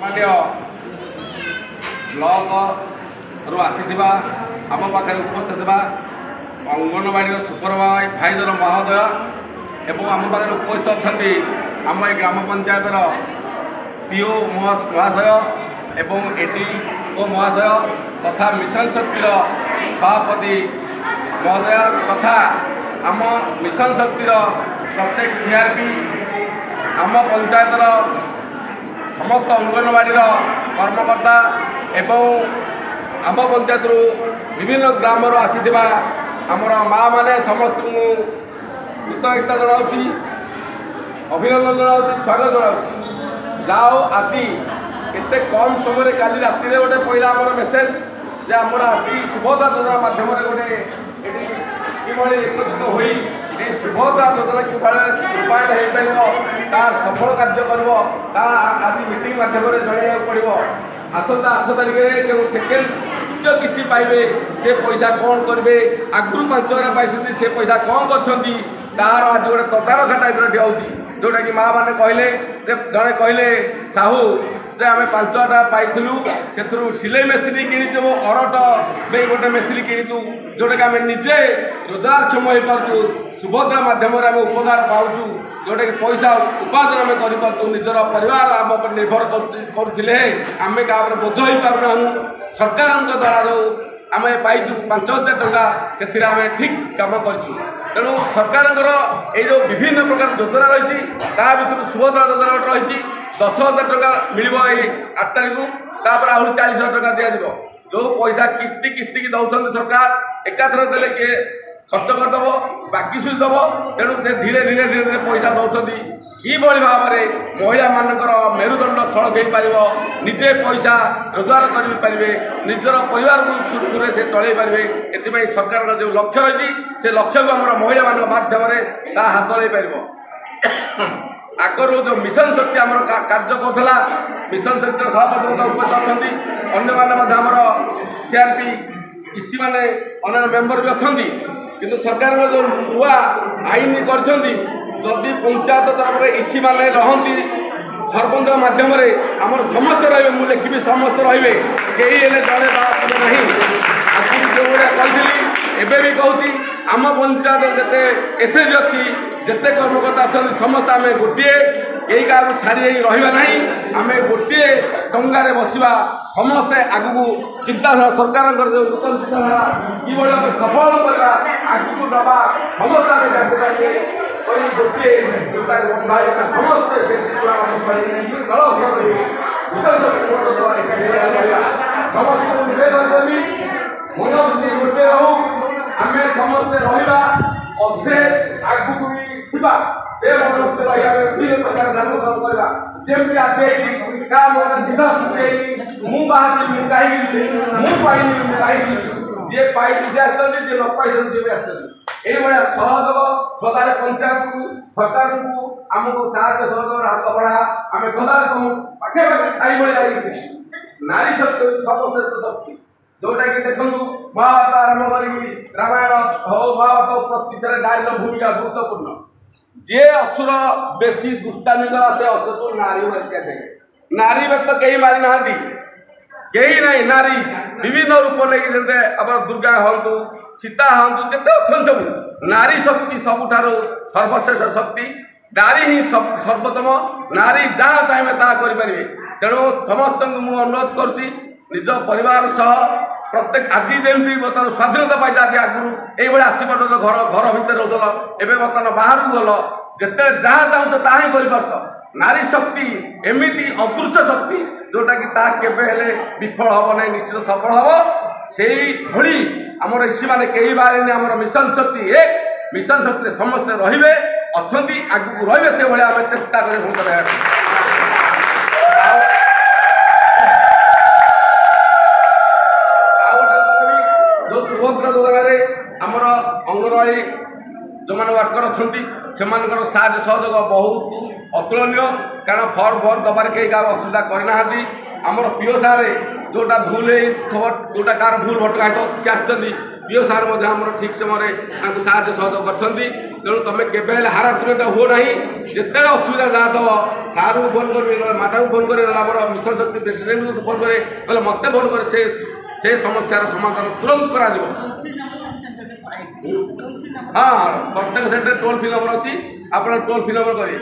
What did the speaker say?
मान्य ब्लॉक रु आसीथिबा आम पाखे उपस्थित थिबा अंगनवाड़ी सुपरवाइजर महोदय एवं आम पाखे उपस्थित अच्छा आम ए ग्राम पंचायतर पीओ महाशय एवं एडीओ महाशय तथा मिशन शक्तिर सभापति महोदय तथा आम मिशन शक्तिर प्रत्येक सीआरपी आम पंचायतर समस्त अंगनवाड़ी कर्मकर्ता एवं आम पंचायत विभिन्न ग्राम आसीथिबा आमर माँ माने समस्त कृतज्ञता जनाऊँगी अभिनंदन जनाऊँगी स्वागत जनाऊँगी जाओ आज एत कम समय काली राति गोटे पहला आमर मेसेज जे आमर आज सुभद्रा योजना माध्यम गोटे किभली एकत्रित होई सुभद्रा योजना किभली रूपायन हो पार तार सफल कार्य कर आज मीटिंग माध्यम जन पड़ो आसंता 8 तारिख में जो सेकेंड तृतीय किस्ती पाइबे से पैसा कौन करेंगे आगुरी 5,000 पाई से पैसा कौन कर तार आज गोटे तदारखा टाइप दिखाऊँगी जोटा कि माँ मैंने कहले जड़े कहले साहू जे आम 5,000 पाइलु से सिलाई मेसीन किणु अरट में गोटे मेसीन किणु जोटा कि आम निजे रोजगारक्षम हो पार्चु सुभद्रा माध्यम उपकार पाऊँ जोटा कि पैसा उपार्जन आम कर निजर परिवार आम पर निर्भर करुले आम क्या बोझ हो पारना सरकार द्वारा जो आम पाइचु 5,000 टंका से आम ठीक कम करूँ तेणु सरकार ये जो विभिन्न प्रकार योजना रही भर सुभद्रा योजना गोटे रही 10,000 टंका मिल 8 तारिख तापर आहरी 40,000 टंका दिज्व जो पैसा किस्ती किस्ती की दौरान सरकार एकाथर देले किए खर्च करदेव बाकी सुझ देव तेणु से धीरे धीरे धीरे धीरे पैसा दौरान किभली भाव में महिला मानकर मेरुदंड सड़क हो पार निजे पैसा रोजगार करेंगे निजर परिवार को सुरक्षित से चल पारे एपाई सरकार जो लक्ष्य रही से लक्ष्य को आम महिला मान माध्यम हासिल हो पार आगर जो मिशन शक्ति आम कार्य करा मिशन शक्ति सभापति उपस्थित अच्छा अन्य सीआरपी इसी मैंने अन्य मेम्बर भी अच्छा किंतु सरकार जो नुआ आईन करदी पंचायत तरफ इसी मैंने रहती सरपंच मध्यम आमर समस्त रे मुझे लिखी समस्त रे कई जड़े नहीं जो कही एवं भी कहती आम पंचायत जिते एसएच अच्छी जिते कर्मकर्ता अच्छा समस्त आम गोटे कई क्या छाड़ी रहा ना आम गोटे डंगार बसवा समस्ते आगू चिंताधारा सरकार जो नूतन चिंताधारा कि सफल करवा आगू दबा समस्त आम कार्य गोटे समस्त समस्त गोटे रहू आम समस्ते रहा अधे आगू भी से विभिन्न प्रकार जागरूक करवा जमी आज मुझे बाहर कहीं पाई ये पाई से आसती जी न पाई सी भी आसती ये सहयोग सदारे पंचायत को सरकार को आमको साहय सहयोग हाथ बढ़ा आम सदारे पाखे पाखे छाई भाई नारी शक्ति सर्वश्रेष्ठ शक्ति जोटा कि देखु महाभारत आरंभ कर रामायण हो महाभारत प्रस्तुत नारी भूमिका गुरुत्वपूर्ण जे असुर बेसी दुष्टामी कला से असुर नारी मारिका देखे नारी व्यक्त कहीं मारी ना कहीं ना नारी विभिन्न रूप नहीं जैसे अब दुर्गा हूँ सीता हूँ जिते अच्छा सब नारी शक्ति सबुठ सर्वश्रेष्ठ शक्ति नारी ही सर्वोत्तम नारी जहाँ चाहिए ता करें तेणु समस्त मुझे अनुरोध करुँच निज परिवार सह प्रत्येक आज जमी बर्तमान स्वाधीनता पाई आज आगुरी ये आसपाट घर घर भितर रोल एवं बर्तमान बाहर गल जिते जहाँ चाहूँ ता ही कर नारी शक्ति एमती अदृश्य शक्ति जोटा कि केवे विफल हम ना निश्चित सफल हम से भली आमर ऋषि मैंने कई बारे आमर मिशन शक्ति एक मिशन शक्ति समस्ते रे अच्छा आगू रे से भाई आम चेष्टा कर सुभद्रा योजना आमर अंगनवाड़ी जो मैंने वर्कर अच्छा से साहय सहयोग बहुत अतुलनीय कारण फर्म फर्म दबार कई क्या असुविधा करना आमर पीओ सारे जोटा भूल जोटा कार भूल भटका सी पीओ सार ठीक समय साहय सहयोग कर तेणु तुम केवे हारासमेंट हो ना जिते असुविधा जहाँ दब सार को फोन कर माता को फोन कर मिशन शक्ति प्रेसिडेंट को फोन करे मत फोन करे से समस्यार समाधान तुरंत करा हाँ प्रत्येक सेंटर टोल फ्री नंबर अच्छी आप टोल फ्री नंबर करें।